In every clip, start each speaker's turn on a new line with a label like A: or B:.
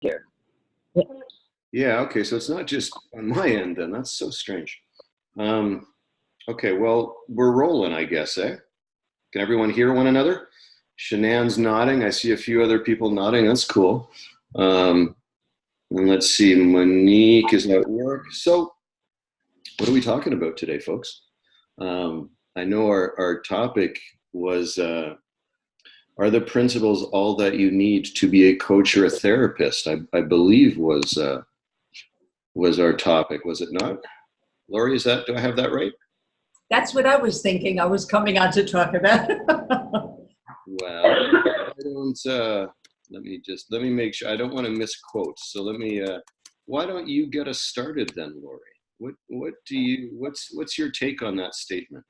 A: here.
B: Yeah, okay, so it's not just on my end then. That's so strange. Okay, well, we're rolling, I guess, eh? Can everyone hear one another? Shanann's nodding. I see a few other people nodding. That's cool. And let's see, Monique is at work. So what are we talking about today, folks? I know our topic was, are the principles all that you need to be a coach or a therapist? I believe was our topic, was it not? Lori, do I have that right?
C: That's what I was thinking I was coming on to talk about.
B: Well, I don't, let me make sure, I don't want to misquote. So why don't you get us started then, Lori? What's your take on that statement?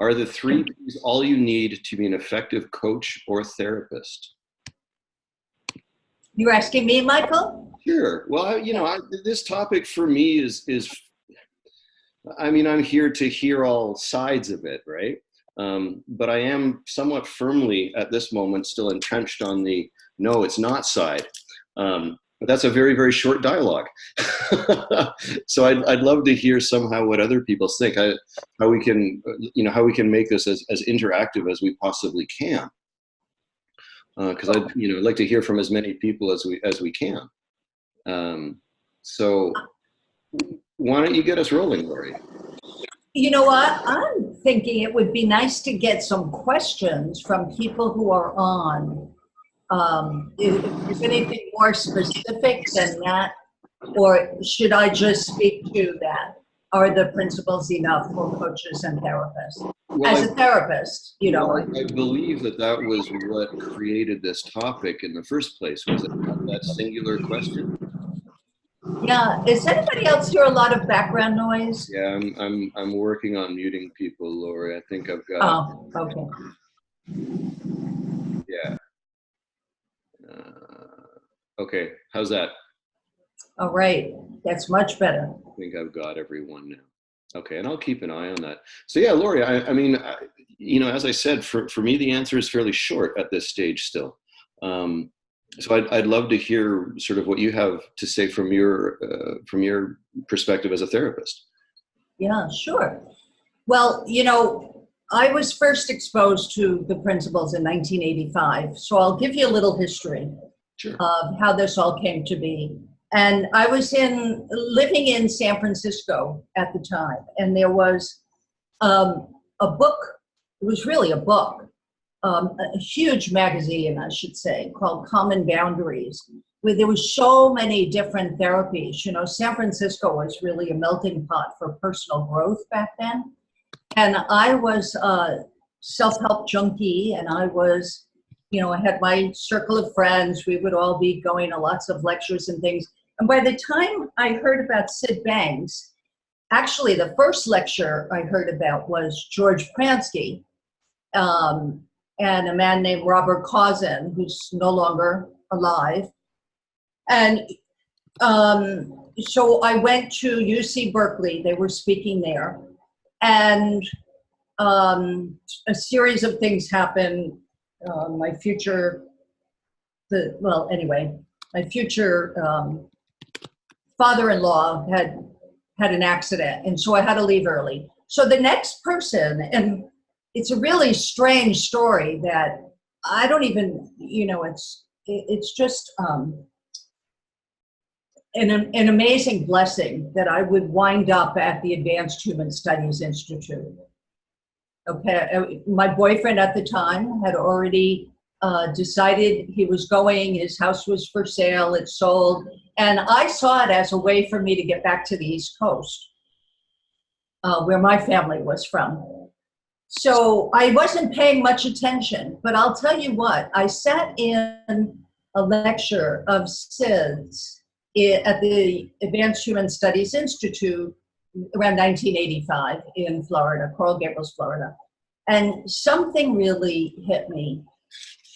B: Are the three things all you need to be an effective coach or therapist?
C: You're asking me, Michael?
B: Sure. Well, this topic for me is, I mean, I'm here to hear all sides of it, right? But I am somewhat firmly at this moment still entrenched on the no, it's not side. But that's a very, very short dialogue. So I'd love to hear somehow what other people think, how we can make this as interactive as we possibly can. Because I'd like to hear from as many people as we can. So why don't you get us rolling, Lori?
C: You know what? I'm thinking it would be nice to get some questions from people who are on. If there's anything more specific than that, or should I just speak to that? Are the principles enough for coaches and therapists? Well, as a therapist, I
B: believe that was what created this topic in the first place. Was it that singular question?
C: Yeah. Is anybody else hear a lot of background noise?
B: Yeah, I'm working on muting people, Lori. I think I've got.
C: Oh, okay.
B: Yeah. Okay, how's that?
C: All right, that's much better.
B: I think I've got everyone now. Okay, and I'll keep an eye on that. So yeah, Lori, I mean, as I said, for me, the answer is fairly short at this stage still. So I'd love to hear sort of what you have to say from your perspective as a therapist.
C: Yeah, sure. Well, I was first exposed to the principles in 1985, so I'll give you a little history.
B: Sure.
C: Of how this all came to be. And I was living in San Francisco at the time, and there was a book, it was really a book, a huge magazine, I should say, called Common Boundaries, where there was so many different therapies. San Francisco was really a melting pot for personal growth back then. And I was a self-help junkie, and I was I had my circle of friends. We would all be going to lots of lectures and things. And by the time I heard about Sid Banks, actually the first lecture I heard about was George Pransky and a man named Robert Cozen, who's no longer alive. And so I went to UC Berkeley. They were speaking there. And a series of things happened. My future father-in-law had an accident, and so I had to leave early. So the next person, and it's a really strange story that I don't even, it's just an amazing blessing that I would wind up at the Advanced Human Studies Institute. Okay, my boyfriend at the time had already decided he was going, his house was for sale, it sold, and I saw it as a way for me to get back to the East Coast, where my family was from. So I wasn't paying much attention, but I'll tell you what, I sat in a lecture of Sid's at the Advanced Human Studies Institute around 1985 in Florida, Coral Gables, Florida. And something really hit me.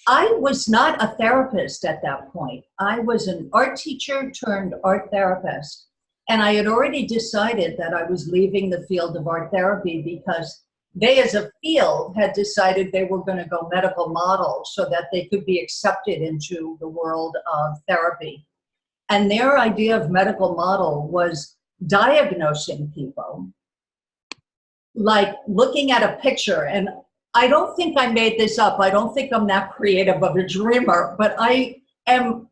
C: I was not a therapist at that point. I was an art teacher turned art therapist. And I had already decided that I was leaving the field of art therapy because they as a field had decided they were going to go medical model so that they could be accepted into the world of therapy. And their idea of medical model was diagnosing people, like looking at a picture. And I don't think I made this up. I don't think I'm that creative of a dreamer, but I am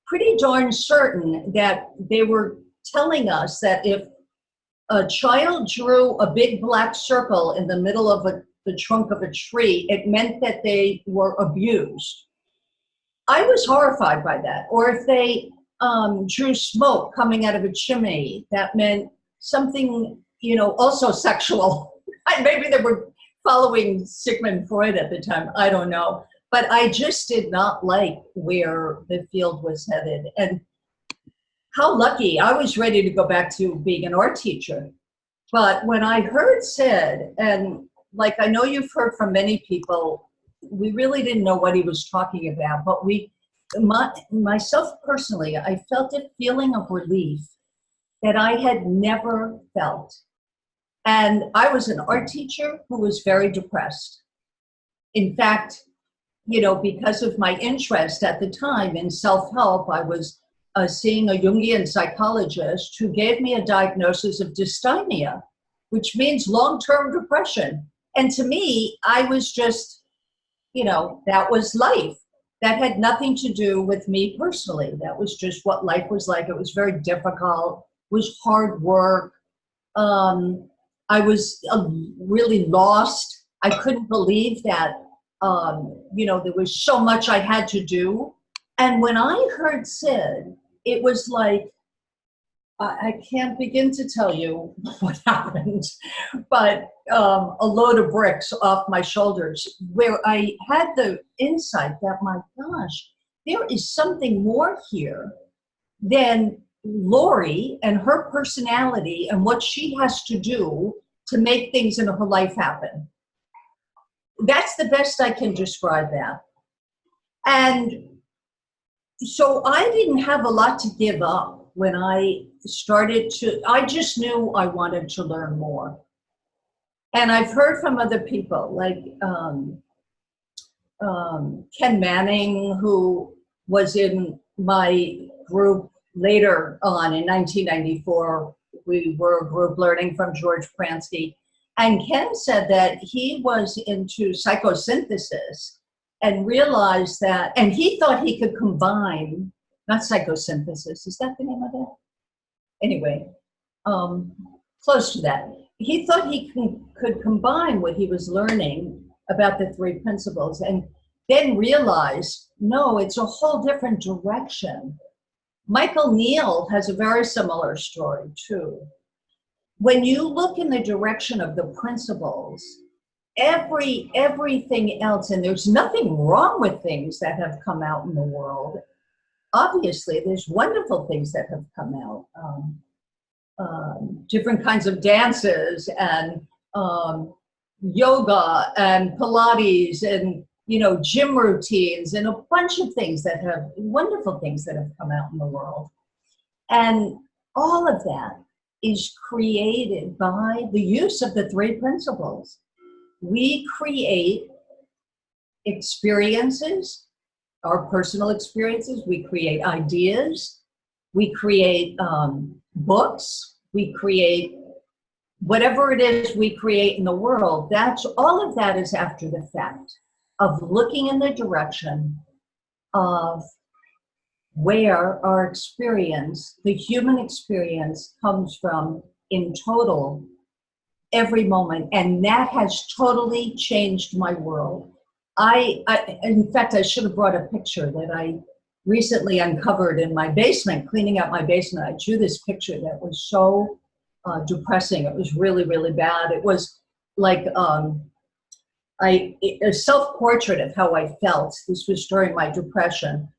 C: pretty darn certain that they were telling us that if a child drew a big black circle in the middle of the trunk of a tree, it meant that they were abused. I was horrified by that. Or if they drew smoke coming out of a chimney, that meant something, also sexual. Maybe they were following Sigmund Freud at the time, I don't know. But I just did not like where the field was headed. And how lucky, I was ready to go back to being an art teacher. But when I heard Sid, and like I know you've heard from many people, we really didn't know what he was talking about. But myself personally, I felt a feeling of relief that I had never felt. And I was an art teacher who was very depressed. In fact, because of my interest at the time in self-help, I was seeing a Jungian psychologist who gave me a diagnosis of dysthymia, which means long-term depression. And to me, I was just, that was life. That had nothing to do with me personally. That was just what life was like. It was very difficult. It was hard work. I was really lost. I couldn't believe that, there was so much I had to do. And when I heard Sid, it was like, I can't begin to tell you what happened, but a load of bricks off my shoulders, where I had the insight that, my gosh, there is something more here than Lori and her personality and what she has to do to make things in her life happen. That's the best I can describe that. And so I didn't have a lot to give up when I I just knew I wanted to learn more. And I've heard from other people, like Ken Manning, who was in my group later on in 1994. We were a group learning from George Pransky. And Ken said that he was into psychosynthesis and realized that, and he thought he could combine, not psychosynthesis, is that the name of it? Anyway, close to that. He thought he could combine what he was learning about the three principles, and then realized, no, it's a whole different direction. Michael Neal has a very similar story too. When you look in the direction of the principles, everything else, and there's nothing wrong with things that have come out in the world. Obviously, there's wonderful things that have come out. Different kinds of dances and yoga and Pilates and gym routines and a bunch of things that have wonderful things that have come out in the world. And all of that is created by the use of the three principles. We create experiences, our personal experiences, we create ideas, we create books, we create whatever it is we create in the world. That's all of that is after the fact of looking in the direction of where our experience, the human experience, comes from in total every moment. And that has totally changed my world. In fact, I should have brought a picture that I recently uncovered in my basement, cleaning out my basement. I drew this picture that was so depressing. It was really, really bad. It was like a self-portrait of how I felt. This was during my depression.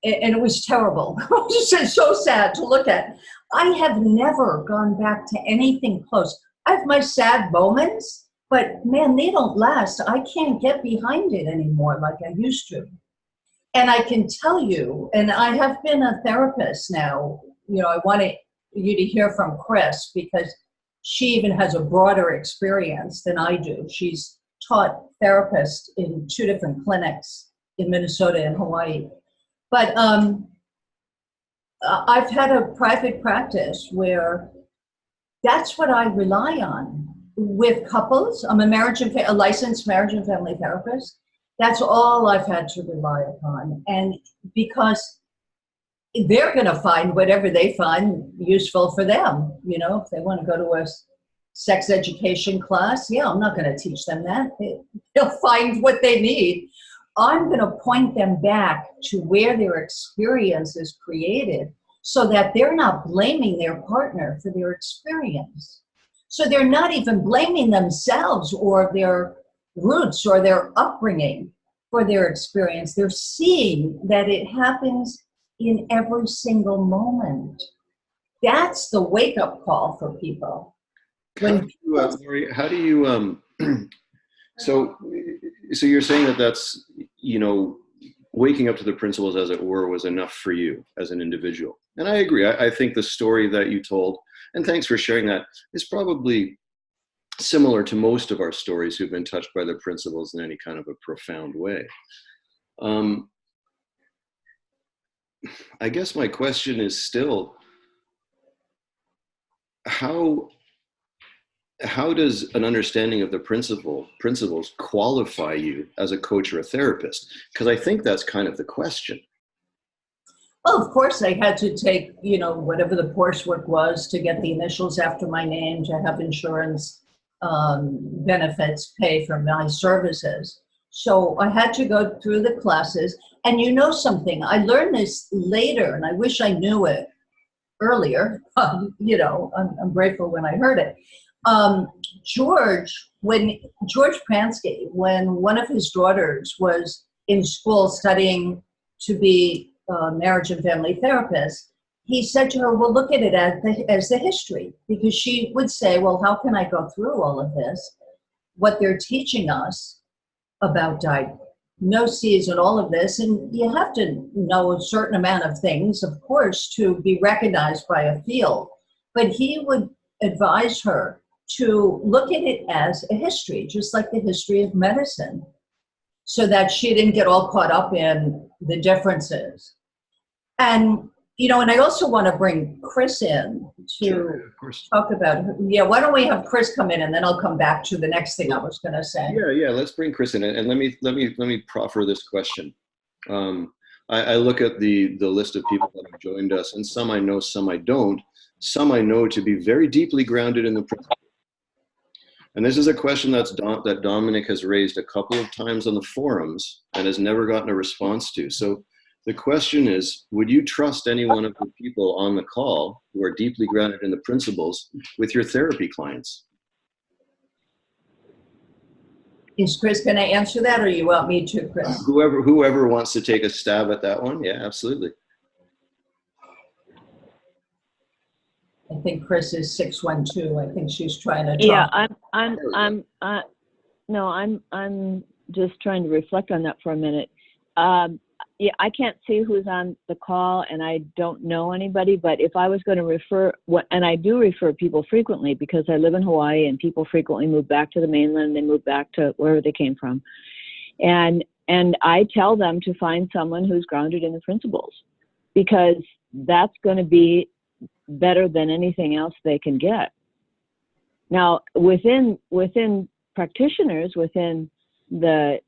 C: And it was terrible. It was just so sad to look at. I have never gone back to anything close. I have my sad moments, but man, they don't last. I can't get behind it anymore like I used to. And I can tell you, and I have been a therapist now, I wanted you to hear from Chris because she even has a broader experience than I do. She's taught therapists in 2 different clinics in Minnesota and Hawaii. But I've had a private practice where that's what I rely on with couples. I'm a licensed marriage and family therapist. That's all I've had to rely upon. And because they're going to find whatever they find useful for them. You know, if they want to go to a sex education class, yeah, I'm not going to teach them that. They'll find what they need. I'm going to point them back to where their experience is created so that they're not blaming their partner for their experience. So they're not even blaming themselves or their roots or their upbringing for their experience. They're seeing that it happens in every single moment. That's the wake-up call for people.
B: Lori, how do you so you're saying that that's, you know, waking up to the principles, as it were, was enough for you as an individual. And I agree. I think the story that you told, and thanks for sharing that, is probably similar to most of our stories who've been touched by the principles in any kind of a profound way. I guess my question is still, how does an understanding of the principles qualify you as a coach or a therapist? Because I think that's kind of the question.
C: Well, of course, I had to take, you know, whatever the coursework was to get the initials after my name, to have insurance benefits pay for my services. So I had to go through the classes. And you know something, I learned this later, and I wish I knew it earlier. You know, I'm grateful when I heard it. George Pransky, when one of his daughters was in school studying to be a marriage and family therapist, he said to her, well, look at it as the history, because she would say, well, how can I go through all of this? What they're teaching us about diagnosis and all of this, and you have to know a certain amount of things, of course, to be recognized by a field. But he would advise her to look at it as a history, just like the history of medicine, so that she didn't get all caught up in the differences. And, you know, and I also want to bring Chris in to
B: Sure, of course.
C: talk about, yeah, why don't we have Chris come in, and then I'll come back to the next thing I was going to say.
B: Yeah, let's bring Chris in, and let me proffer this question. I look at the list of people that have joined us, and some I know, some I don't. Some I know to be very deeply grounded in the principles. And this is a question that Dominic has raised a couple of times on the forums and has never gotten a response to. So the question is, would you trust any one of the people on the call who are deeply grounded in the principles with your therapy clients?
C: Is Chris going to answer that, or you want me to, Chris?
B: Whoever wants to take a stab at that one. Yeah, absolutely.
C: I think Chris is 612. I think she's trying to talk.
A: Yeah, I'm just trying to reflect on that for a minute. Yeah, I can't see who's on the call, and I don't know anybody, but if I was going to refer, and I do refer people frequently because I live in Hawaii and people frequently move back to the mainland, they move back to wherever they came from. And I tell them to find someone who's grounded in the principles, because that's going to be better than anything else they can get. Now, within practitioners, within the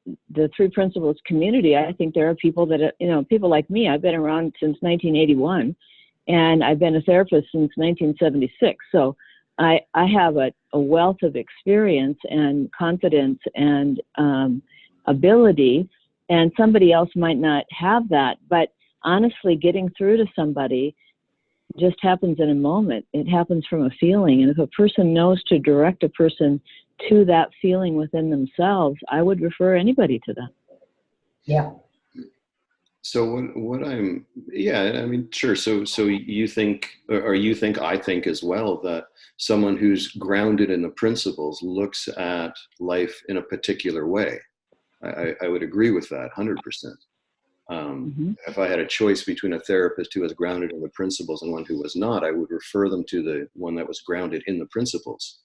A: three principles community, I think there are people that, you know, people like me. I've been around since 1981, and I've been a therapist since 1976. So I have a wealth of experience and confidence and ability, and somebody else might not have that. But honestly, getting through to somebody just happens in a moment. It happens from a feeling. And if a person knows to direct a person to that feeling within themselves, I would refer anybody to that.
C: Yeah.
B: So I mean, sure. So you think, or you think, I think as well, that someone who's grounded in the principles looks at life in a particular way. I would agree with that 100%. If I had a choice between a therapist who was grounded in the principles and one who was not, I would refer them to the one that was grounded in the principles.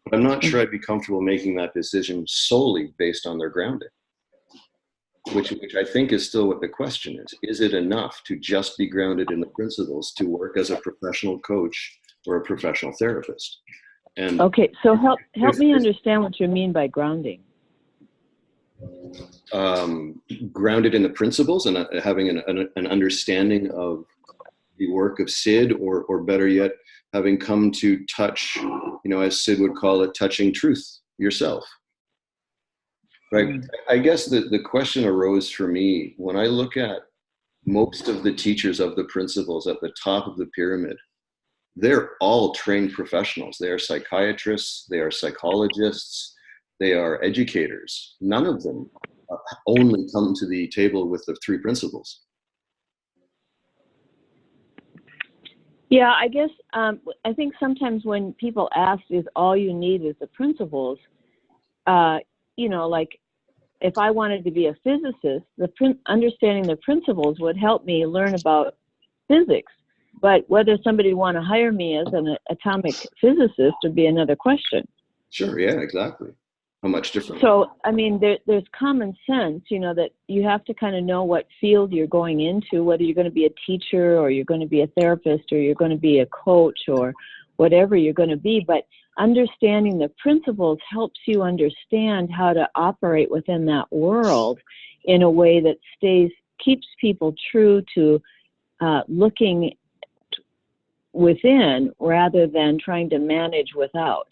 B: But I'm not sure I'd be comfortable making that decision solely based on their grounding. which I think is still what the question is. Is it enough to just be grounded in the principles to work as a professional coach or a professional therapist? And
A: Okay, so help me understand what you mean by grounding.
B: Grounded in the principles and having an understanding of the work of Sid, or better yet, having come to touch, as Sid would call it, touching truth yourself. Right. I guess the question arose for me when I look at most of the teachers of the principles at the top of the pyramid. They're all trained professionals. They are psychiatrists, they are psychologists, they are educators. None of them only come to the table with the three principles.
A: Yeah, I guess I think sometimes when people ask, is all you need is the principles, like if I wanted to be a physicist, understanding the principles would help me learn about physics. But whether somebody would want to hire me as an atomic physicist would be another question.
B: Sure, yeah, exactly. How much different?
A: So, I mean, there's common sense, that you have to kind of know what field you're going into, whether you're going to be a teacher or you're going to be a therapist or you're going to be a coach or whatever you're going to be. But understanding the principles helps you understand how to operate within that world in a way that keeps people true to looking within rather than trying to manage without.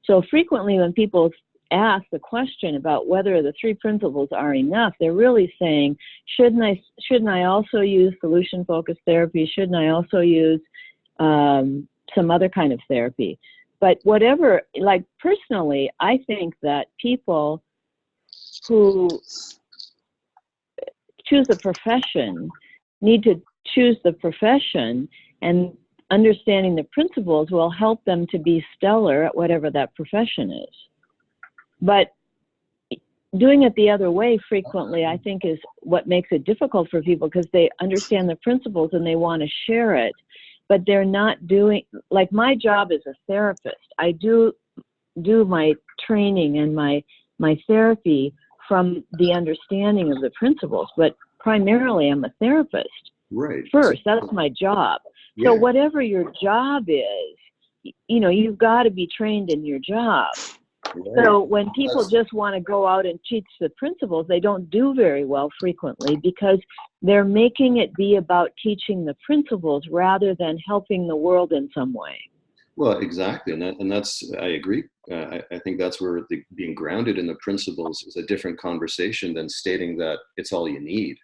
A: So frequently when people ask the question about whether the three principles are enough, they're really saying, shouldn't I also use solution-focused therapy? Shouldn't I also use some other kind of therapy? But whatever, like personally, I think that people who choose a profession need to choose the profession, and understanding the principles will help them to be stellar at whatever that profession is. But doing it the other way frequently, I think, is what makes it difficult for people, because they understand the principles and they want to share it, but they're not doing, like my job as a therapist, I do my training and my therapy from the understanding of the principles, but primarily I'm a therapist.
B: Right.
A: First, that's my job.
B: Yeah.
A: So whatever your job is, you've got to be trained in your job. Right. So when people just want to go out and teach the principles, they don't do very well frequently, because they're making it be about teaching the principles rather than helping the world in some way.
B: Well, exactly, and that's I agree. I think that's where being grounded in the principles is a different conversation than stating that it's all you need.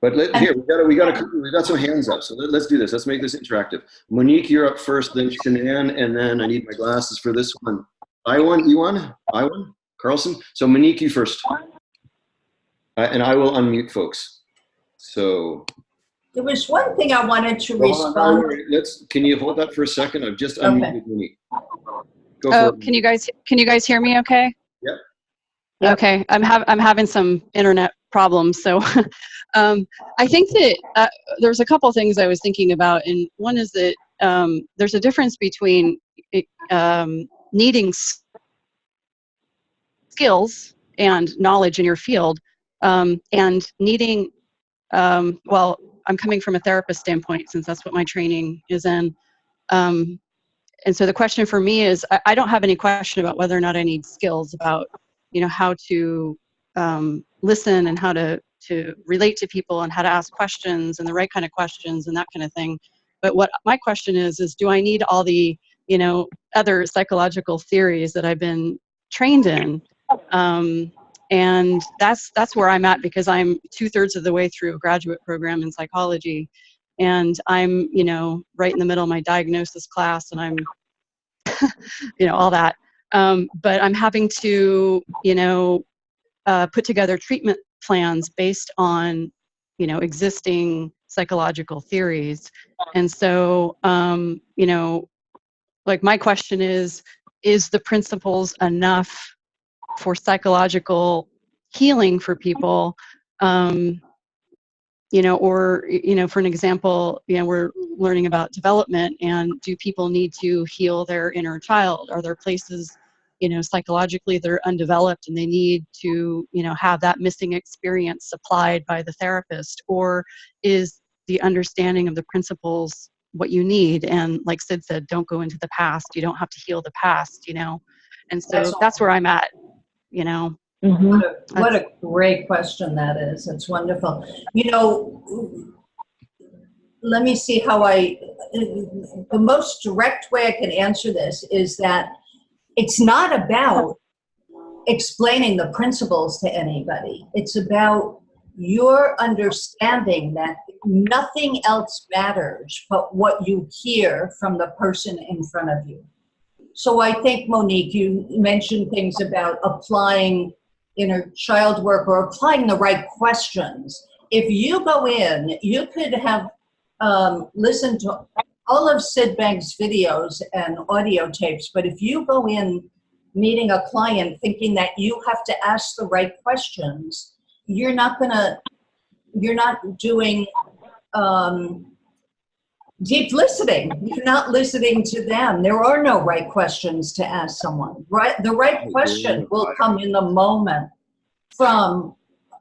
B: But we got some hands up, so let's do this. Let's make this interactive. Monique, you're up first, then Shanann, and then I need my glasses for this one. Iwan, Carlson. So Monique, you first, and I will unmute folks. So
C: there was one thing I wanted to respond.
B: Can you hold that for a second? I've just unmuted Monique. Go for it.
D: Can you guys hear me? Okay.
B: Yep.
D: Okay. I'm having some internet problems, so I think that there's a couple things I was thinking about, and one is that there's a difference between needing skills and knowledge in your field, and needing, well, I'm coming from a therapist standpoint, since that's what my training is in. And so the question for me is, I don't have any question about whether or not I need skills about, how to listen and how to relate to people and how to ask questions and the right kind of questions and that kind of thing. But what my question is do I need all the, other psychological theories that I've been trained in? And that's where I'm at, because I'm 2/3 of the way through a graduate program in psychology, and I'm, right in the middle of my diagnosis class, and I'm, all that. But I'm having to, put together treatment plans based on, existing psychological theories. And so, like my question is the principles enough for psychological healing for people? Or, for an example, we're learning about development, and do people need to heal their inner child? Are there places psychologically they're undeveloped and they need to, have that missing experience supplied by the therapist? Or is the understanding of the principles what you need? And like Sid said, don't go into the past. You don't have to heal the past, And so that's where I'm at,
A: Mhm.
C: What a great question that is. It's wonderful. Let me see how the most direct way I can answer this is that it's not about explaining the principles to anybody. It's about your understanding that nothing else matters but what you hear from the person in front of you. So I think, Monique, you mentioned things about applying inner child work or applying the right questions. If you go in, you could have listened to all of Sid Banks' videos and audio tapes, but if you go in meeting a client thinking that you have to ask the right questions, you're not doing deep listening. You're not listening to them. There are no right questions to ask someone. The right question will come in the moment from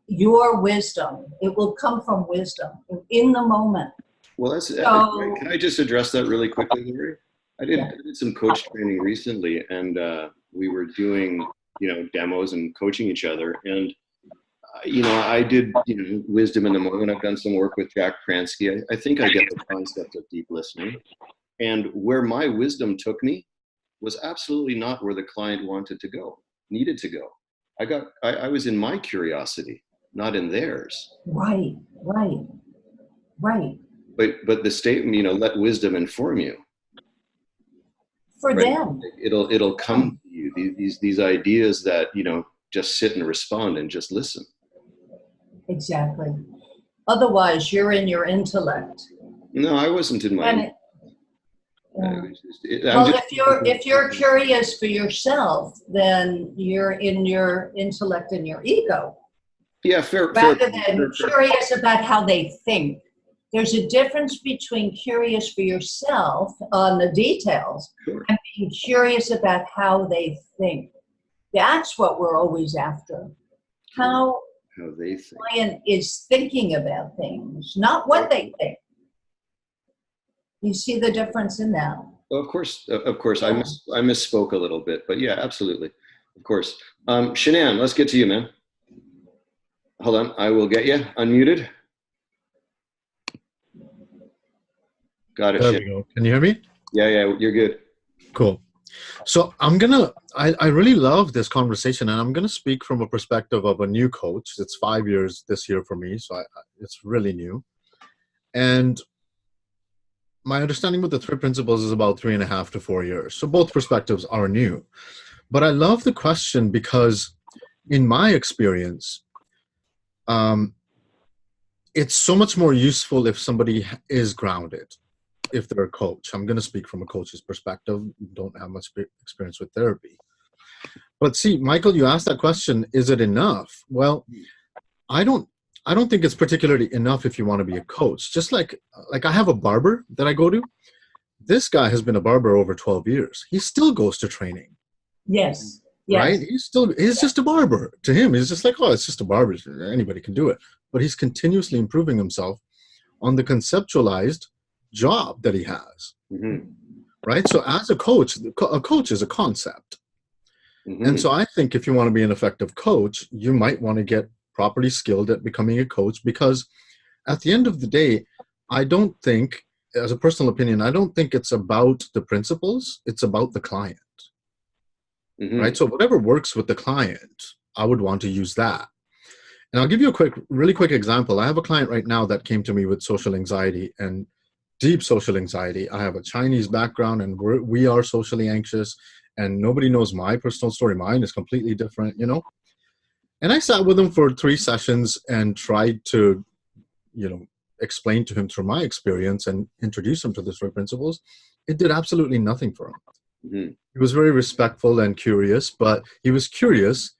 C: your wisdom. It will come from wisdom in the moment.
B: Well, can I just address that really quickly, Lori? I did some coach training recently, and we were doing, demos and coaching each other. And, I did, wisdom in the moment. I've done some work with Jack Pransky. I think I get the concept of deep listening. And where my wisdom took me was absolutely not where the client needed to go. I was in my curiosity, not in theirs.
C: Right.
B: But the statement, let wisdom inform you.
C: For them.
B: It'll come to you, these ideas that, just sit and respond and just listen.
C: Exactly. Otherwise, you're in your intellect.
B: No, I wasn't in my.
C: If you're curious for yourself, then you're in your intellect and your ego.
B: Yeah, fair.
C: Rather than curious about how they think. There's a difference between curious for yourself on the details and being curious about how they think. That's what we're always after. How
B: they think.
C: The client is thinking about things, not what they think. You see the difference in that?
B: Well, of course. I misspoke a little bit, but yeah, absolutely. Of course. Shanann, let's get to you, man. Hold on. I will get you unmuted. Got it.
E: There we go. Can you hear me?
B: Yeah, you're good.
E: Cool. So I really love this conversation, and I'm going to speak from a perspective of a new coach. It's 5 years this year for me, so it's really new. And my understanding with the 3 principles is about 3.5 to 4 years. So both perspectives are new. But I love the question because in my experience, it's so much more useful if somebody is grounded. If they're a coach, I'm going to speak from a coach's perspective. Don't have much experience with therapy. But see, Michael, you asked that question, is it enough? Well, I don't think it's particularly enough if you want to be a coach. Just like I have a barber that I go to. This guy has been a barber over 12 years. He still goes to training.
C: Yes.
E: Right? He's just a barber. To him, he's just like, oh, it's just a barber. Anybody can do it. But he's continuously improving himself on the conceptualized job that he has.
B: Mm-hmm.
E: Right? So as a coach is a concept. Mm-hmm. And so I think if you want to be an effective coach, you might want to get properly skilled at becoming a coach, because at the end of the day, I don't think, as a personal opinion, I don't think it's about the principles, it's about the client. Mm-hmm. Right? So whatever works with the client, I would want to use that. And I'll give you a really quick example. I have a client right now that came to me with social anxiety and deep social anxiety. I have a Chinese background, and we are socially anxious, and nobody knows my personal story. Mine is completely different, And I sat with him for 3 sessions and tried to, explain to him through my experience and introduce him to the 3 principles. It did absolutely nothing for him. Mm-hmm. He was very respectful and curious, but he was curious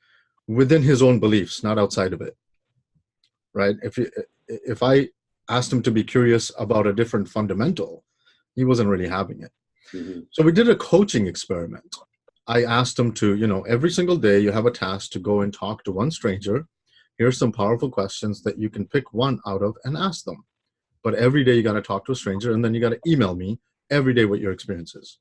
E: within his own beliefs, not outside of it. Right? If I asked him to be curious about a different fundamental, he wasn't really having it. Mm-hmm. So we did a coaching experiment. I asked him to, every single day you have a task to go and talk to one stranger. Here's some powerful questions that you can pick one out of and ask them. But every day you got to talk to a stranger, and then you got to email me every day what your experience is.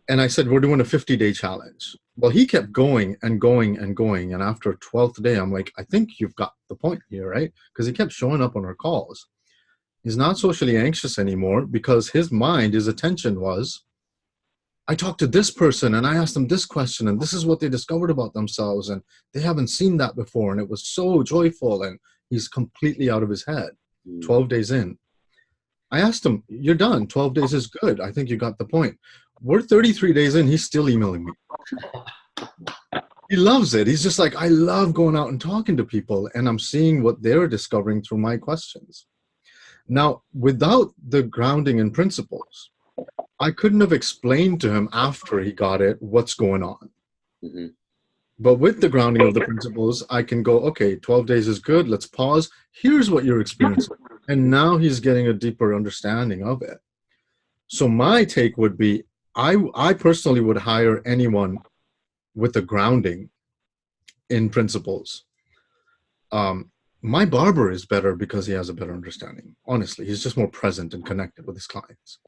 E: And I said, we're doing a 50-day challenge. Well, he kept going and going and going. And after 12th day, I'm like, I think you've got the point here, right? Because he kept showing up on our calls. He's not socially anxious anymore because his mind, his attention was, I talked to this person and I asked them this question and this is what they discovered about themselves and they haven't seen that before and it was so joyful, and he's completely out of his head. 12 days in. I asked him, you're done. 12 days is good. I think you got the point. We're 33 days in. He's still emailing me. He loves it. He's just like, I love going out and talking to people, and I'm seeing what they're discovering through my questions. Now, without the grounding in principles, I couldn't have explained to him after he got it what's going on.
B: Mm-hmm.
E: But with the grounding of the principles, I can go, okay, 12 days is good. Let's pause. Here's what you're experiencing. And now he's getting a deeper understanding of it. So my take would be, I personally would hire anyone with the grounding in principles. My barber is better because he has a better understanding. Honestly, he's just more present and connected with his clients.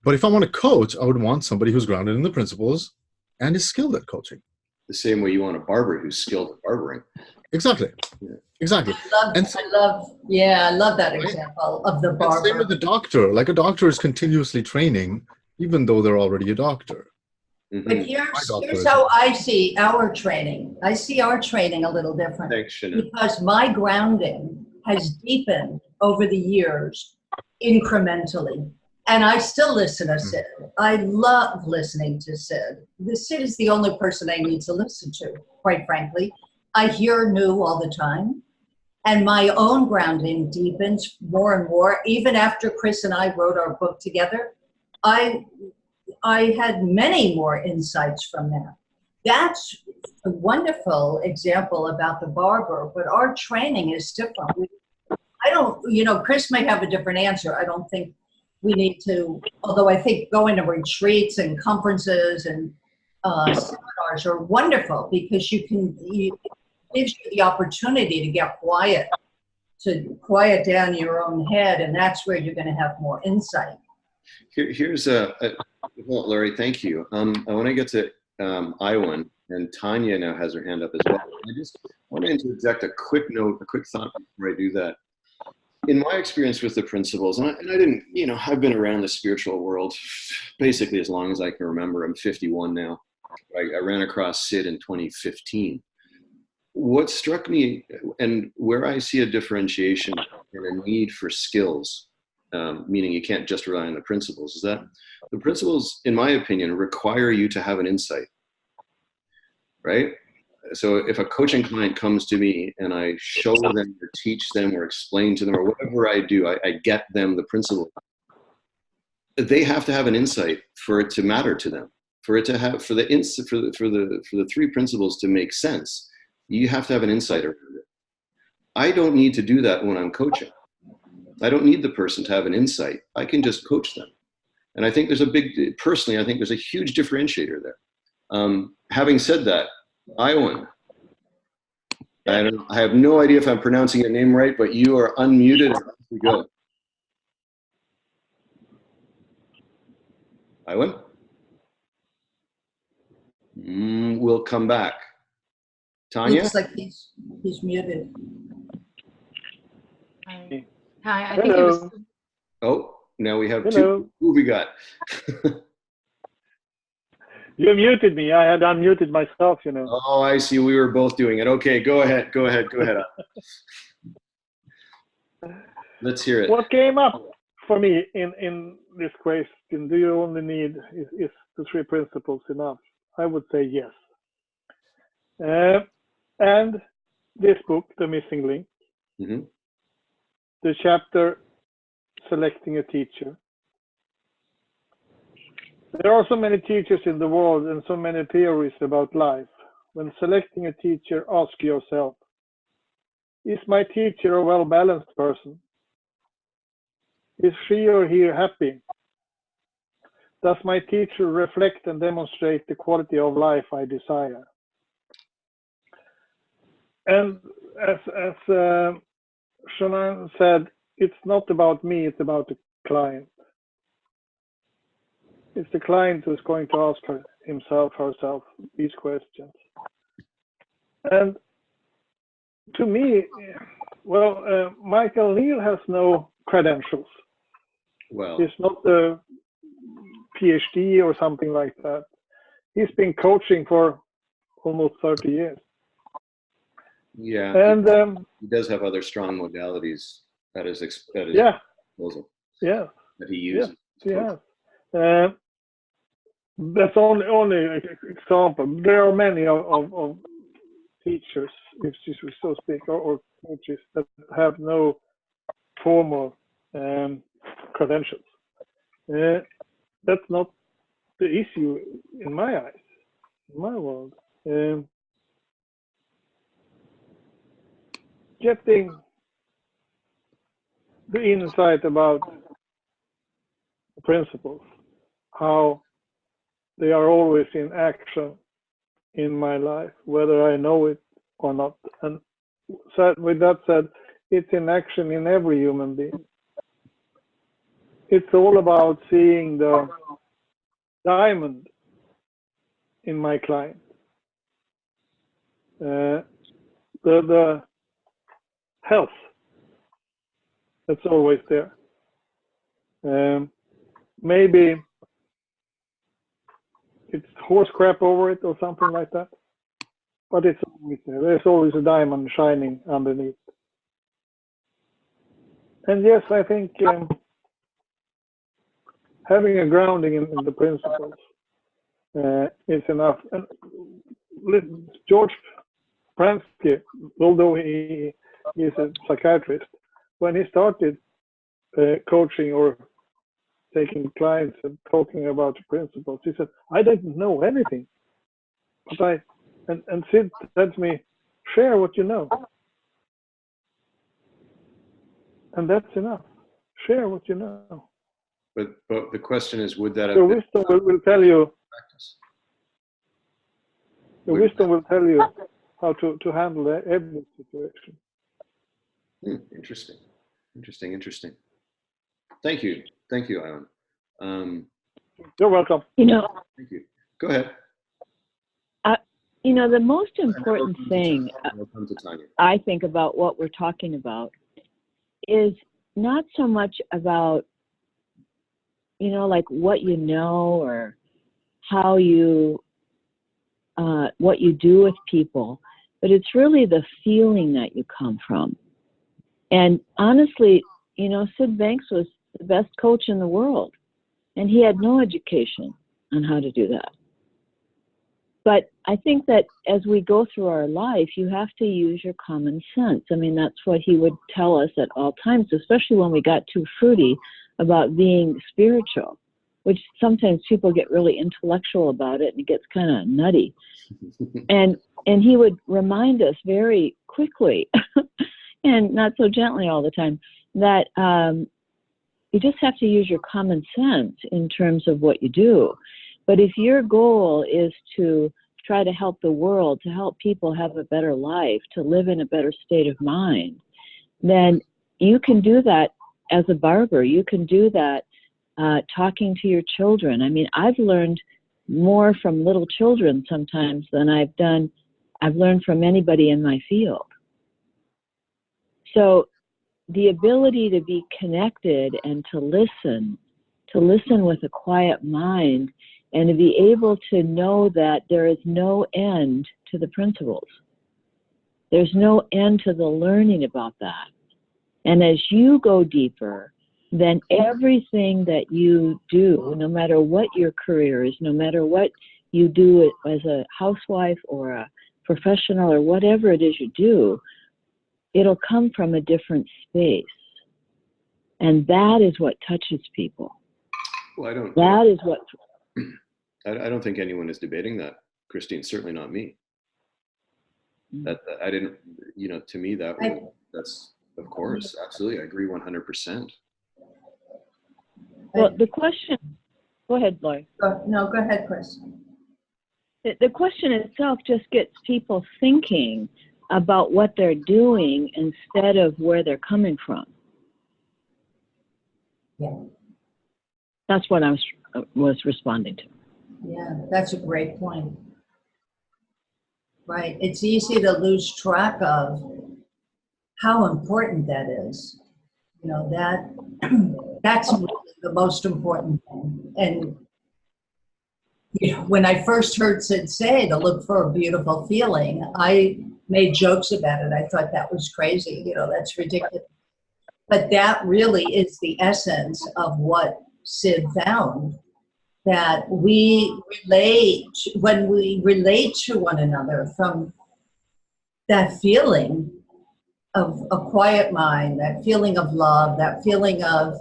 E: But if I want to coach, I would want somebody who's grounded in the principles and is skilled at coaching.
B: The same way you want a barber who's skilled at barbering.
E: Exactly.
B: Yeah.
E: Exactly.
C: I love that example of the barber.
E: Same with the doctor. Like a doctor is continuously training, even though they're already a doctor.
B: Mm-hmm.
C: But here's how I see our training. I see our training a little different.
B: Thanks, Shannon.
C: Because my grounding has deepened over the years incrementally. And I still listen to Sid. I love listening to Sid. Sid is the only person I need to listen to, quite frankly. I hear new all the time. And my own grounding deepens more and more. Even after Chris and I wrote our book together, I had many more insights from that. That's a wonderful example about the barber, but our training is different. Chris might have a different answer. I don't think we need to, although I think going to retreats and conferences and seminars are wonderful because it gives you the opportunity to get quiet, to quiet down your own head, and that's where you're going to have more insight.
B: Here's well, Larry, thank you. I want to get to Iwan, and Tanya now has her hand up as well. I just want to interject a quick thought before I do that. In my experience with the principles, and I didn't, I've been around the spiritual world basically as long as I can remember. I'm 51 now. I ran across Sid in 2015. What struck me, and where I see a differentiation and a need for skills, meaning you can't just rely on the principles, is that the principles, in my opinion, require you to have an insight, right? So if a coaching client comes to me and I show them or teach them or explain to them or whatever I do, I get them the principle. They have to have an insight for it to matter to them, for the three principles to make sense. You have to have an insight around it. I don't need to do that when I'm coaching. I don't need the person to have an insight. I can just coach them. And I think there's personally, I think there's a huge differentiator there. Having said that, Iwan, I have no idea if I'm pronouncing your name right, but you are unmuted. As we go. Iwan? We'll come back. Tanya?
C: Looks like he's muted.
F: Hi, I think it was.
B: Oh, now we have two. Who we got?
G: You muted me. I had unmuted myself,
B: Oh, I see. We were both doing it. Okay, go ahead. Let's hear it.
G: What came up for me in this question, do you only need, is the three principles enough? I would say yes. And this book, The Missing Link,
B: mm-hmm.
G: the chapter, Selecting a Teacher. There are so many teachers in the world and so many theories about life. When selecting a teacher, ask yourself, is my teacher a well-balanced person? Is she or he happy? Does my teacher reflect and demonstrate the quality of life I desire? And as Shannon said, it's not about me, it's about the client. It's the client who's going to ask himself, herself, these questions. And to me, well, Michael Neal has no credentials.
B: Well,
G: He's not a PhD or something like that. He's been coaching for almost 30 years.
B: yeah,
G: And
B: he does have other strong modalities at his
G: yeah,
B: disposal
G: yeah,
B: that he uses.
G: yeah. That's only an example. There are many of teachers, if we so speak, or coaches that have no formal credentials. That's not the issue in my eyes, in my world. Getting the insight about the principles, how they are always in action in my life, whether I know it or not. And so with that said, it's in action in every human being. It's all about seeing the diamond in my client. The health that's always there. Maybe it's horse crap over it or something like that, but it's always there. There's always a diamond shining underneath. And yes, I think having a grounding in the principles is enough. And George Pransky, although he is a psychiatrist, when he started coaching or taking clients and talking about the principles, he said, I didn't know anything. But and Sid said to me, share what you know. And that's enough. Share what you know.
B: But the question is, would that have
G: The
B: been
G: wisdom will tell you.
B: practice?
G: The wisdom will tell you how to handle every situation.
B: Interesting. Thank you, Alan.
G: You're welcome.
A: You know,
B: Thank you. Go ahead.
A: you know, the most important thing
B: Welcome to Tanya.
A: I think about what we're talking about is not so much about, you know, like what you know or how you, what you do with people, but it's really the feeling that you come from. And honestly, you know, Sid Banks was the best coach in the world, and he had no education on how to do that. But I think that as we go through our life, you have to use your common sense. I mean, that's what he would tell us at all times, especially when we got too fruity about being spiritual, which sometimes people get really intellectual about it and it gets kind of nutty. And he would remind us very quickly and not so gently all the time that you just have to use your common sense in terms of what you do. But if your goal is to try to help the world, to help people have a better life, to live in a better state of mind, then you can do that as a barber. You can do that talking to your children. I mean, I've learned more from little children sometimes than I've learned from anybody in my field. So the ability to be connected and to listen with a quiet mind, and to be able to know that there is no end to the principles. There's no end to the learning about that. And as you go deeper, then everything that you do, no matter what your career is, no matter what you do as a housewife or a professional or whatever it is you do, it'll come from a different space. And that is what touches people.
B: Well, I don't think anyone is debating that, Christine. Certainly not me. That I didn't. You know, to me that's of course, absolutely. I agree 100%.
A: Well, the question Go ahead, Lori.
C: No, go ahead, Chris.
A: The question itself just gets people thinking about what they're doing instead of where they're coming from.
C: Yeah.
A: That's what I was responding to.
C: Yeah, that's a great point. Right. It's easy to lose track of how important that is. You know, that's really the most important thing. And you know, when I first heard Sid say to look for a beautiful feeling, I made jokes about it. I thought that was crazy. You know, that's ridiculous. But that really is the essence of what Sid found, that we relate, when we relate to one another from that feeling of a quiet mind, that feeling of love, that feeling of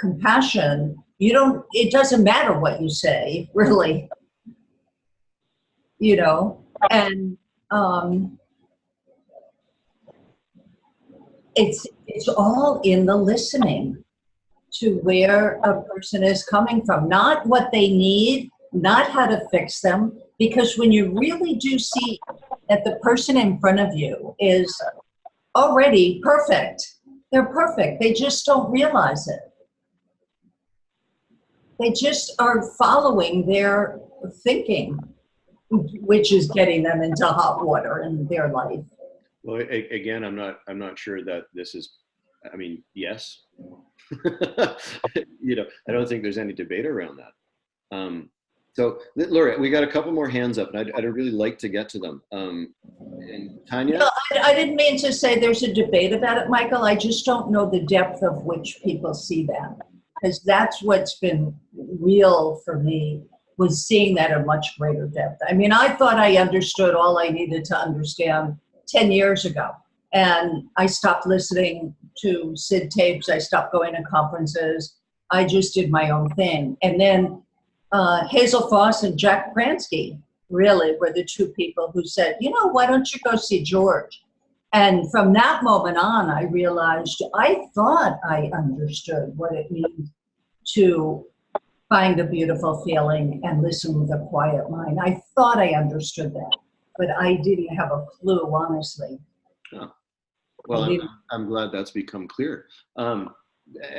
C: compassion, it doesn't matter what you say, really, you know, and it's all in the listening to where a person is coming from, not what they need, not how to fix them, because when you really do see that the person in front of you is already perfect, they're perfect, they just don't realize it. They just are following their thinking, which is getting them into hot water in their life.
B: Well, again, I'm not sure that this is, I mean, yes. You know, I don't think there's any debate around that. So, Laura, we got a couple more hands up, and I'd really like to get to them. And Tanya?
C: No, I didn't mean to say there's a debate about it, Michael. I just don't know the depth of which people see that. Because that's what's been real for me, was seeing that at much greater depth. I mean, I thought I understood all I needed to understand 10 years ago. And I stopped listening to Sid tapes. I stopped going to conferences. I just did my own thing. And then Hazel Foss and Jack Pransky really were the two people who said, you know, why don't you go see George? And from that moment on, I realized I thought I understood what it means to find a beautiful feeling and listen with a quiet mind. I thought I understood that, but I didn't have a clue, honestly.
B: Oh. Well, I'm glad that's become clear. And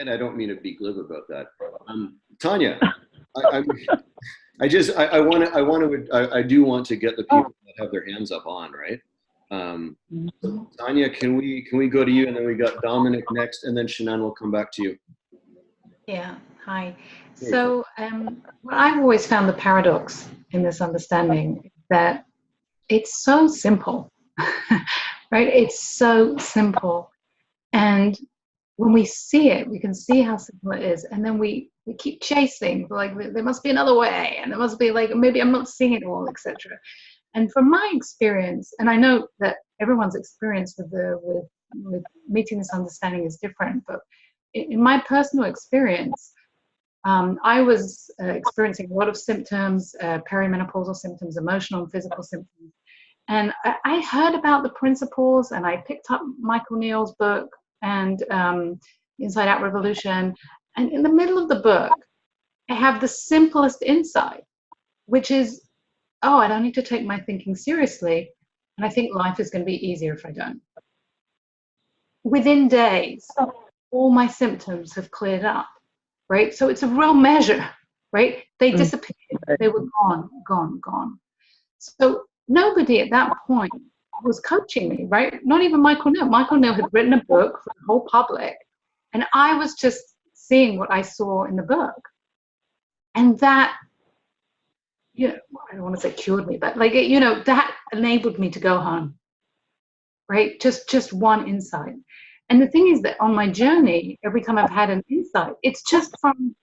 B: I don't mean to be glib about that. Tanya, I do want to get the people that have their hands up on, right? So Tanya, can we go to you, and then we got Dominic next, and then Shannon will come back to you.
F: Yeah, hi. So what I've always found the paradox in this understanding, that it's so simple, right? It's so simple. And when we see it, we can see how simple it is. And then we keep chasing, like there must be another way, and there must be, like, maybe I'm not seeing it all, etc. And from my experience, and I know that everyone's experience with meeting this understanding is different, but in my personal experience, I was experiencing a lot of symptoms, perimenopausal symptoms, emotional and physical symptoms. And I heard about the principles, and I picked up Michael Neal's book and Inside Out Revolution. And in the middle of the book, I have the simplest insight, which is, oh, I don't need to take my thinking seriously, and I think life is going to be easier if I don't. Within days, all my symptoms have cleared up, right? So it's a real measure, right? They disappeared. They were gone, gone, gone. So nobody at that point was coaching me, right? Not even Michael Neal. Michael Neal had written a book for the whole public, and I was just seeing what I saw in the book. And that, you know, I don't want to say cured me, but, like, you know, that enabled me to go home, right? Just one insight. And the thing is that on my journey, every time I've had an insight, it's just from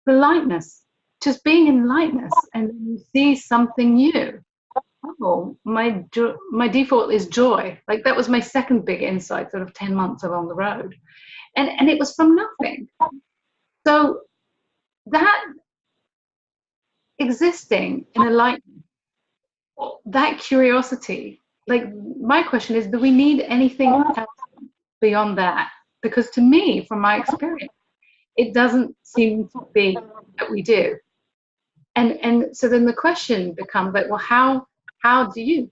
F: the lightness, just being in lightness, and you see something new. Oh, my default is joy. Like, that was my second big insight, sort of 10 months along the road. And it was from nothing. So that existing in a lightness, that curiosity, like, my question is, do we need anything else beyond that? Because to me, from my experience, it doesn't seem to be that we do. And so then the question becomes like, well, how do you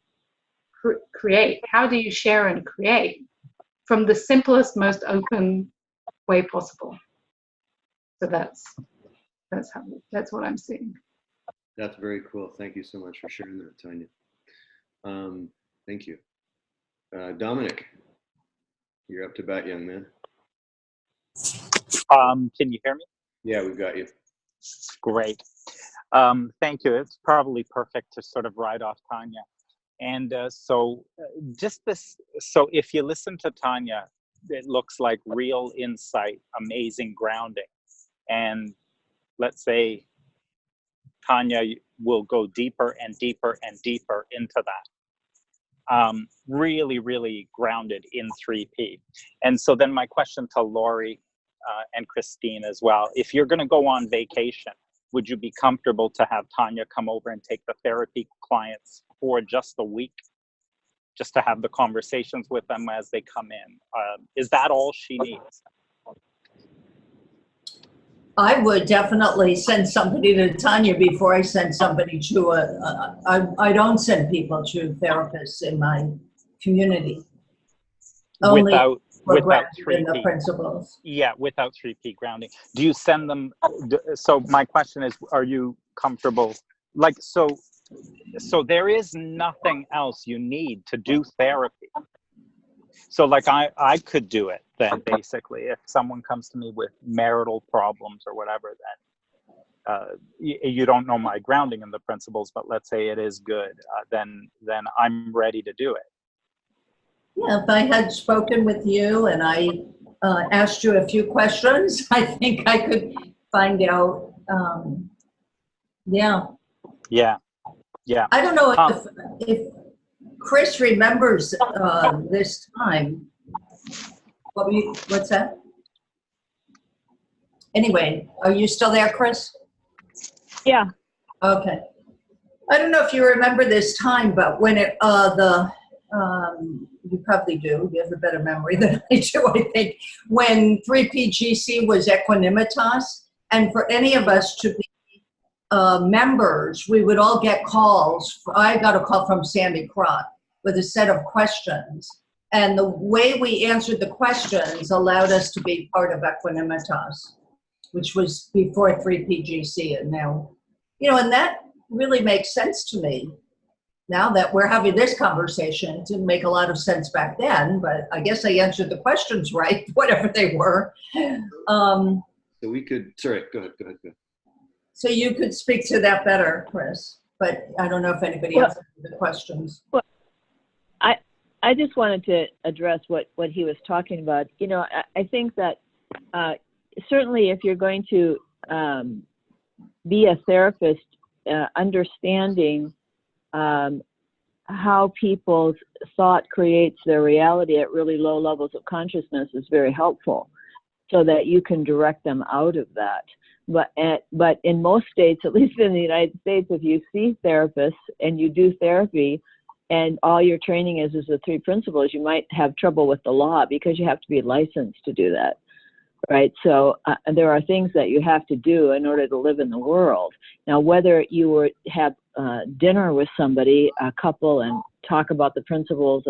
F: create? How do you share and create from the simplest, most open way possible? So that's what I'm seeing.
B: That's very cool. Thank you so much for sharing that, Tanya. Thank you. Dominic, you're up to bat, young man.
H: Can you hear me?
B: Yeah, we've got you.
H: Great. Thank you. It's probably perfect to sort of ride off Tanya. And so if you listen to Tanya, it looks like real insight, amazing grounding. And let's say Tanya will go deeper and deeper and deeper into that. Really, really grounded in 3P. And so then my question to Lori and Christine as well, if you're going to go on vacation, would you be comfortable to have Tanya come over and take the therapy clients for just a week, just to have the conversations with them as they come in? Is that all she needs?
C: I would definitely send somebody to Tanya before I send somebody to I don't send people to therapists in my community. Only
H: without 3P.
C: The principles.
H: Yeah, without 3P grounding. Do you send them? So my question is, are you comfortable? Like, so there is nothing else you need to do therapy. So like I could do it then, basically, if someone comes to me with marital problems or whatever, then you don't know my grounding in the principles, but let's say it is good, then I'm ready to do it.
C: Yeah, if I had spoken with you and I asked you a few questions, I think I could find out. Yeah.
H: I
C: don't know if Chris remembers this time. What's that? Anyway, are you still there, Chris?
A: Yeah.
C: Okay. I don't know if you remember this time, but when you probably do. You have a better memory than I do, I think. When 3PGC was Equanimitas, and for any of us to be members, we would all get calls. I got a call from Sandy Crott with a set of questions. And the way we answered the questions allowed us to be part of Equanimitas, which was before 3PGC. And now, and that really makes sense to me. Now that we're having this conversation, it didn't make a lot of sense back then, but I guess I answered the questions right, whatever they were.
B: So we could, sorry, go ahead.
C: So you could speak to that better, Chris, but I don't know if anybody else has the questions.
A: Well, I just wanted to address what he was talking about. I think that certainly if you're going to be a therapist, understanding how people's thought creates their reality at really low levels of consciousness is very helpful, so that you can direct them out of that. But in most states, at least in the United States, if you see therapists and you do therapy and all your training is the 3 principles, you might have trouble with the law because you have to be licensed to do that. Right. So there are things that you have to do in order to live in the world. Now, whether you were have dinner with somebody, a couple, and talk about the principles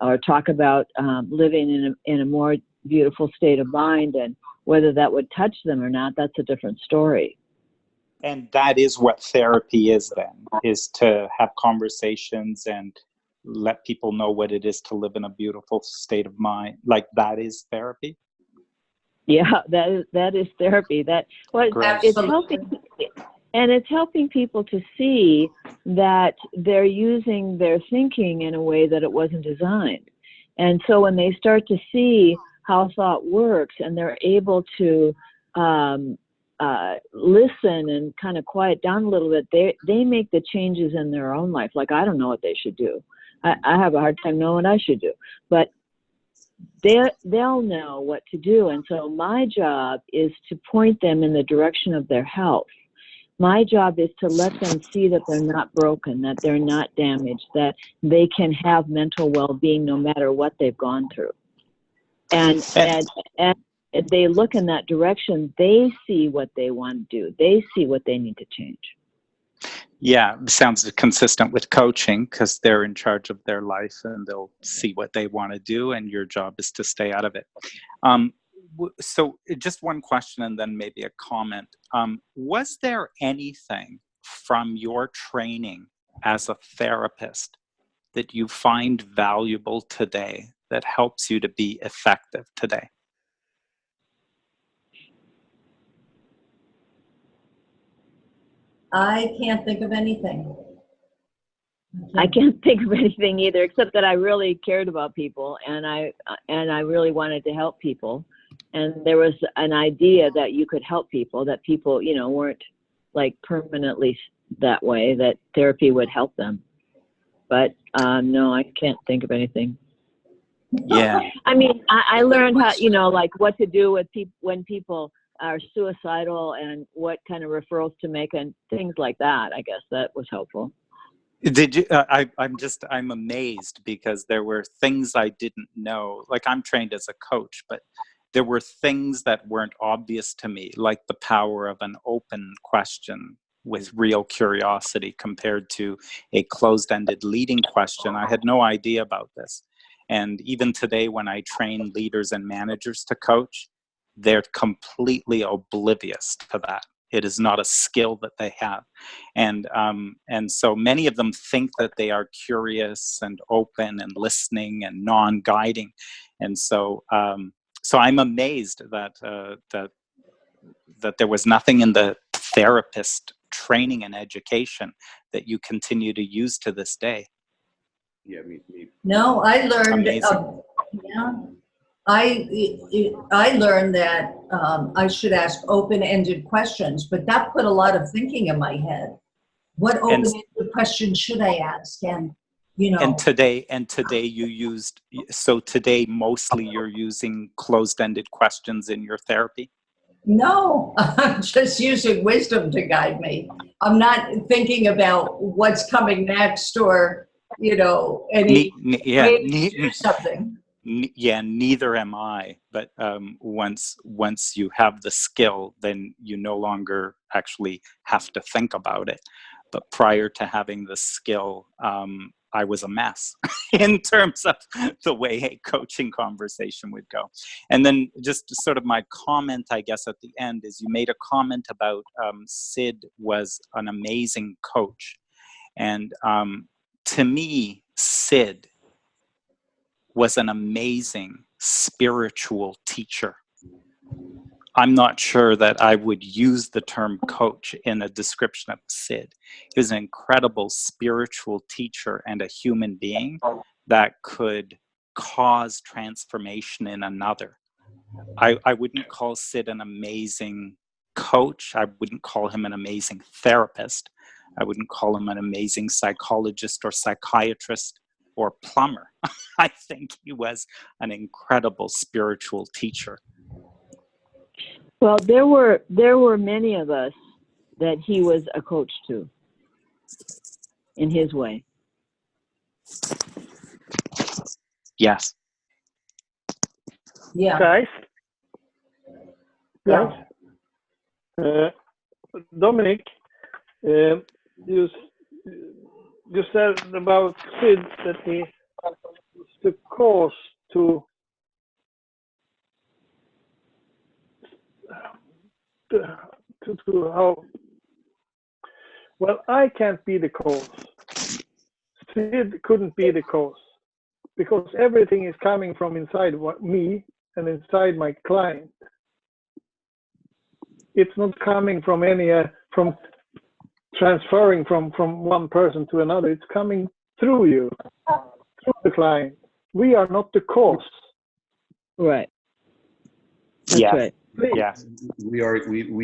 A: or talk about living in a more beautiful state of mind, and whether that would touch them or not, that's a different story.
H: And that is what therapy is then, is to have conversations and let people know what it is to live in a beautiful state of mind. Like, that is therapy?
A: Yeah, that is therapy. It's helping, and it's helping people to see that they're using their thinking in a way that it wasn't designed. And so when they start to see how thought works and they're able to listen and kind of quiet down a little bit, they make the changes in their own life. Like, I don't know what they should do. I have a hard time knowing what I should do, but they'll know what to do. And so my job is to point them in the direction of their health. My job is to let them see that they're not broken, that they're not damaged, that they can have mental well-being no matter what they've gone through. And if they look in that direction, they see what they want to do. They see what they need to change.
H: Yeah, sounds consistent with coaching, because they're in charge of their life and they'll see what they want to do, and your job is to stay out of it. So just one question and then maybe a comment. Was there anything from your training as a therapist that you find valuable today that helps you to be effective today?
C: I can't think of anything.
A: I can't think of anything either, except that I really cared about people, and I really wanted to help people. And there was an idea that you could help people, that people, you know, weren't like permanently that way, that therapy would help them. But no, I can't think of anything.
H: Yeah.
A: I mean, I learned how, you know, like what to do with people when people are suicidal and what kind of referrals to make and things like that. I guess that was helpful.
H: Did you? I'm amazed, because there were things I didn't know. Like, I'm trained as a coach, but there were things that weren't obvious to me, like the power of an open question with real curiosity compared to a closed-ended leading question. I had no idea about this. And even today, when I train leaders and managers to coach, they're completely oblivious to that. It is not a skill that they have. And so many of them think that they are curious and open and listening and non-guiding. And so so I'm amazed that that there was nothing in the therapist training and education that you continue to use to this day.
B: Yeah, me.
C: No, I learned.
H: Amazing.
C: Yeah, I learned that I should ask open-ended questions, but that put a lot of thinking in my head. What open-ended questions should I ask? And you know.
H: And today you used. So today mostly you're using closed-ended questions in your therapy.
C: No, I'm just using wisdom to guide me. I'm not thinking about what's coming next, or you know, any way to do something.
H: Yeah, neither am I. But once you have the skill, then you no longer actually have to think about it. But prior to having the skill, I was a mess in terms of the way a coaching conversation would go. And then just sort of my comment, I guess, at the end is you made a comment about Sid was an amazing coach. And to me, Sid was an amazing spiritual teacher. I'm not sure that I would use the term coach in a description of Sid. He was an incredible spiritual teacher and a human being that could cause transformation in another. I wouldn't call Sid an amazing coach. I wouldn't call him an amazing therapist. I wouldn't call him an amazing psychologist or psychiatrist or plumber. I think he was an incredible spiritual teacher.
A: Well, there were many of us that he was a coach to, in his way.
H: Yes.
C: Yeah.
G: Guys,
C: Yeah.
G: Dominic, you said about Sid that he was the cause to how. Well, I can't be the cause. Sid couldn't be the cause, because everything is coming from inside me and inside my client. It's not coming from any from transferring from one person to another. It's coming through you, through the client. We are not the cause.
A: Right. That's
H: yes.
A: right.
H: Yes.
B: We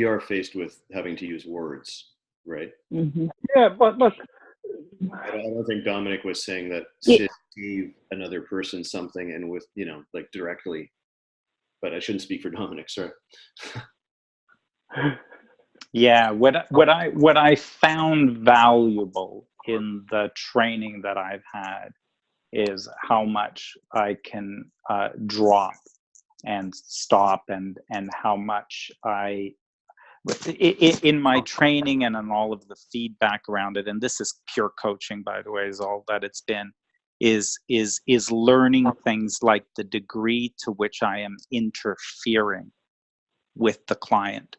B: are faced with having to use words, right?
A: Mm-hmm.
G: Yeah, but
B: I don't think Dominic was saying that Sid gave another person something and with, you know, like directly, but I shouldn't speak for Dominic, sorry.
H: Yeah, what I found valuable in the training that I've had is how much I can drop and stop, and how much in my training and in all of the feedback around it, and this is pure coaching, by the way, is all that it's been, is learning things like the degree to which I am interfering with the client,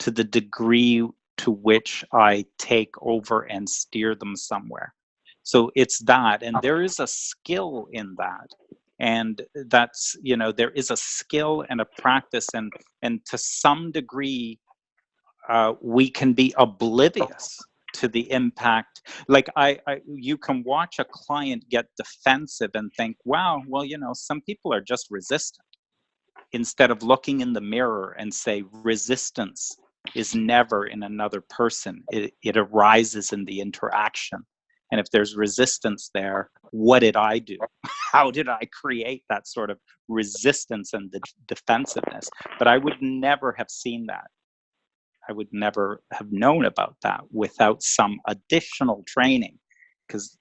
H: to the degree to which I take over and steer them somewhere. So it's that, and there is a skill in that. And that's, there is a skill and a practice, and to some degree, we can be oblivious to the impact. Like you can watch a client get defensive and think, wow, well, some people are just resistant, instead of looking in the mirror and say, resistance is never in another person. It arises in the interaction. And if there's resistance there, what did I do? How did I create that sort of resistance and the defensiveness? But I would never have seen that. I would never have known about that without some additional training, because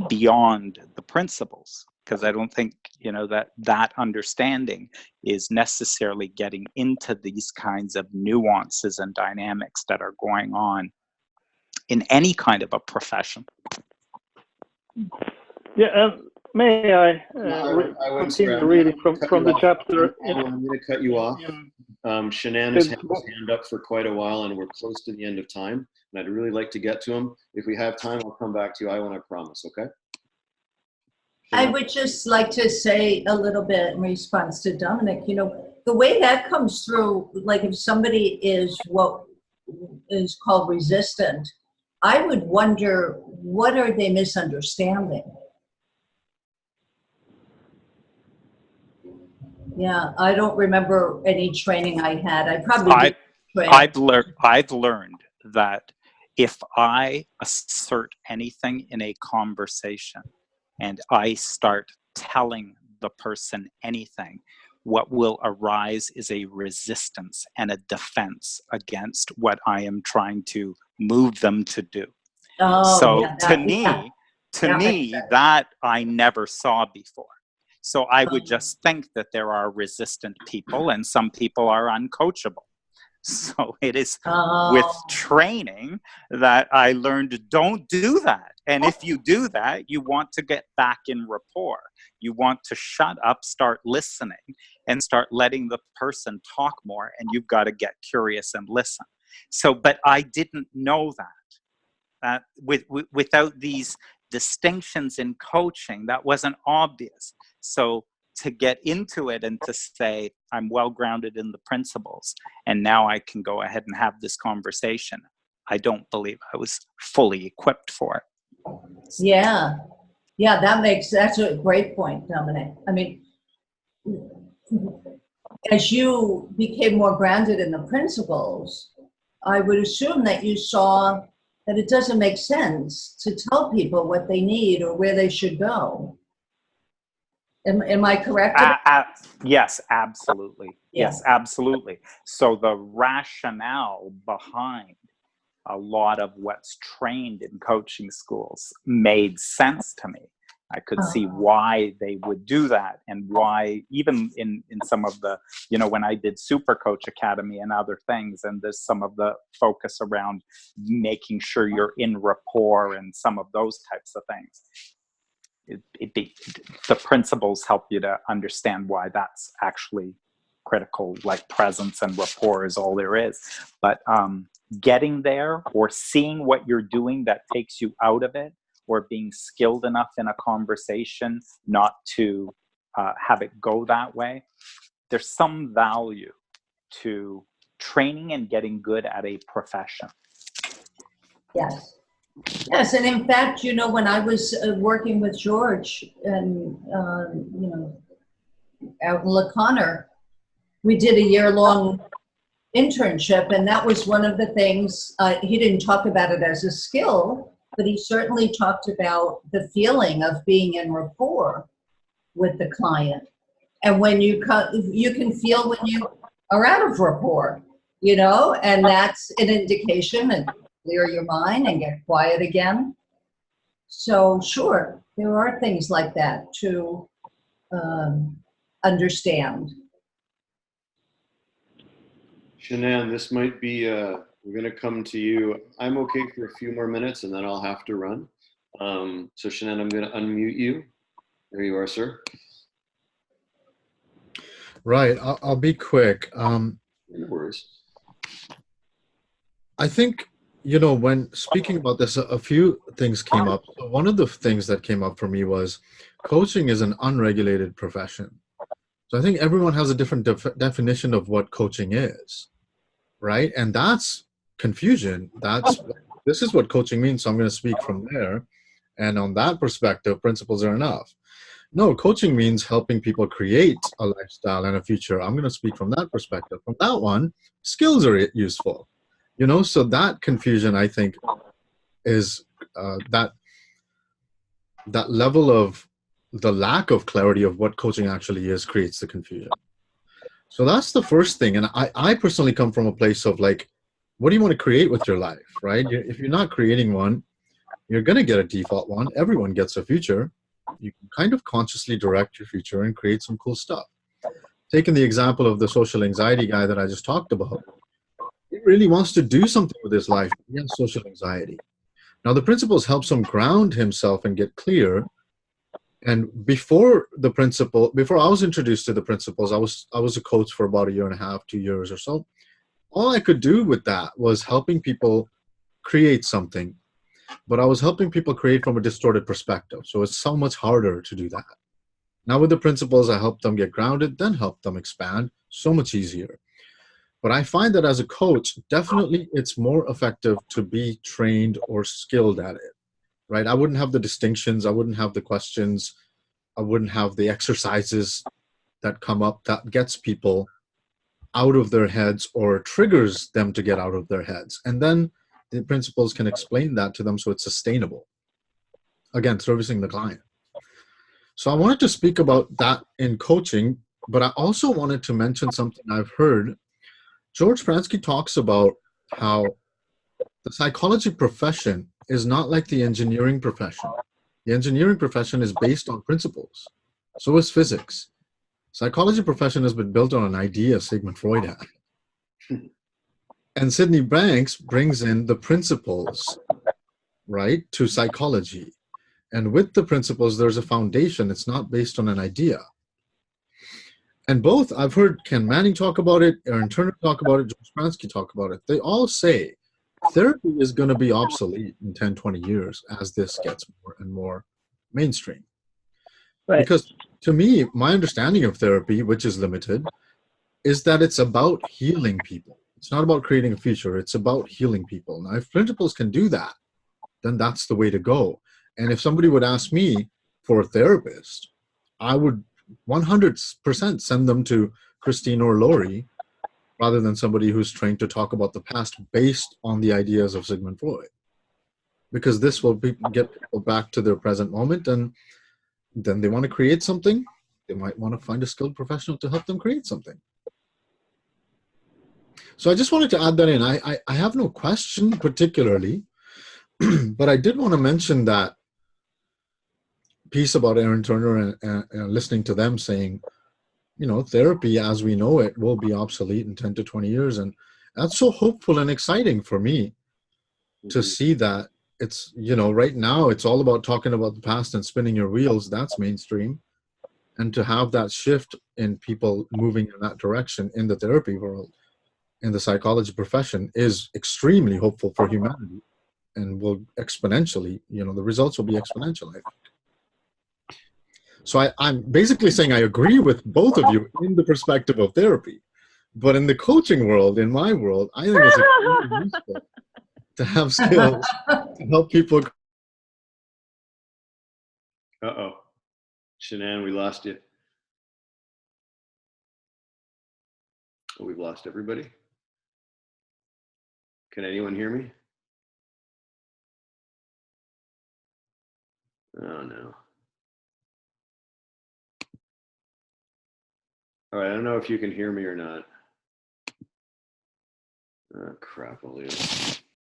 H: beyond the principles, because I don't think, that understanding is necessarily getting into these kinds of nuances and dynamics that are going on in any kind of a profession.
G: Yeah, and may I continue reading from the chapter?
B: I'm going to cut you off. Shanann has had his hand up for quite a while, and we're close to the end of time. And I'd really like to get to him. If we have time, I'll come back to you, I promise, okay?
C: I would just like to say a little bit in response to Dominic, the way that comes through, like if somebody is what is called resistant, I would wonder, what are they misunderstanding? Yeah, I don't remember any training I had.
H: I've learned that if I assert anything in a conversation and I start telling the person anything, what will arise is a resistance and a defense against what I am trying to move them to do.
C: Oh,
H: so
C: yeah,
H: to me, that I never saw before. So I would just think that there are resistant people and some people are uncoachable. So it is with training that I learned, don't do that. And if you do that, you want to get back in rapport. You want to shut up, start listening, and start letting the person talk more. And you've got to get curious and listen. So, but I didn't know that. Without these distinctions in coaching, that wasn't obvious. So to get into it and to say, I'm well grounded in the principles, and now I can go ahead and have this conversation, I don't believe I was fully equipped for it.
C: Yeah, that's a great point, Dominic. I mean, as you became more grounded in the principles, I would assume that you saw that it doesn't make sense to tell people what they need or where they should go. Am I correct?
H: Yes, absolutely.
C: Yeah.
H: Yes, absolutely. So the rationale behind a lot of what's trained in coaching schools made sense to me. I could see why they would do that, and why even in some of the, when I did Super Coach Academy and other things, and there's some of the focus around making sure you're in rapport and some of those types of things. The principles help you to understand why that's actually critical, like presence and rapport is all there is. But getting there or seeing what you're doing that takes you out of it, or being skilled enough in a conversation not to have it go that way, there's some value to training and getting good at a profession.
C: Yes, and in fact, when I was working with George and, out in La Conner, we did a year-long internship, and that was one of the things, he didn't talk about it as a skill, but he certainly talked about the feeling of being in rapport with the client. And when you can feel when you are out of rapport, and that's an indication, and clear your mind and get quiet again. So sure, there are things like that to understand.
B: Shanann, this might be, we're going to come to you. I'm okay for a few more minutes and then I'll have to run. So Shanann, I'm going to unmute you. There you are, sir.
E: Right. I'll be quick.
B: No worries.
E: I think, you know, when speaking about this, a few things came up. So one of the things that came up for me was coaching is an unregulated profession. So I think everyone has a different definition of what coaching is, right? And that's confusion. This is what coaching means, so I'm going to speak from there. And on that perspective, principles are enough. No, coaching means helping people create a lifestyle and a future. I'm going to speak from that perspective. From that one, skills are useful. You know, so that confusion, I think, is that level of the lack of clarity of what coaching actually is creates the confusion. So that's the first thing. And I personally come from a place of like, what do you want to create with your life, right? If you're not creating one, you're going to get a default one. Everyone gets a future. You can kind of consciously direct your future and create some cool stuff. Taking the example of the social anxiety guy that I just talked about, he really wants to do something with his life. He has social anxiety. Now, the principles helps him ground himself and get clear. And before I was introduced to the principles, I was a coach for about 1.5 years, 2 years or so. All I could do with that was helping people create something, but I was helping people create from a distorted perspective. So it's so much harder to do that. Now with the principles, I help them get grounded, then help them expand. So much easier. But I find that as a coach, definitely it's more effective to be trained or skilled at it, right? I wouldn't have the distinctions. I wouldn't have the questions. I wouldn't have the exercises that come up that gets people out of their heads or triggers them to get out of their heads. And then the principals can explain that to them so it's sustainable. Again, servicing the client. So I wanted to speak about that in coaching, but I also wanted to mention something I've heard. George Pransky talks about how the psychology profession is not like the engineering profession. The engineering profession is based on principles. So is physics. Psychology profession has been built on an idea Sigmund Freud had. And Sydney Banks brings in the principles, right, to psychology. And with the principles, there's a foundation. It's not based on an idea. And both, I've heard Ken Manning talk about it, Aaron Turner talk about it, George Pransky talk about it. They all say therapy is going to be obsolete in 10, 20 years as this gets more and more mainstream. Right. Because to me, my understanding of therapy, which is limited, is that it's about healing people. It's not about creating a future. It's about healing people. Now, if principles can do that, then that's the way to go. And if somebody would ask me for a therapist, I would 100% send them to Christine or Lori rather than somebody who's trained to talk about the past based on the ideas of Sigmund Freud. Because this will get people back to their present moment, and then they want to create something. They might want to find a skilled professional to help them create something. So I just wanted to add that in. I have no question particularly, but I did want to mention that piece about Aaron Turner and listening to them saying, you know, therapy as we know it will be obsolete in 10 to 20 years. And that's so hopeful and exciting for me to see that it's, you know, right now it's all about talking about the past and spinning your wheels. That's mainstream. And to have that shift in people moving in that direction in the therapy world, in the psychology profession, is extremely hopeful for humanity and will exponentially, you know, the results will be exponential, I think. So I'm basically saying I agree with both of you in the perspective of therapy. But in the coaching world, in my world, I think it's extremely useful to have skills to help people.
B: Uh-oh. Shanann, we lost you. Oh, we've lost everybody. Can anyone hear me? Oh, no. All right, I don't know if you can hear me or not. Oh, crap, I'll leave it.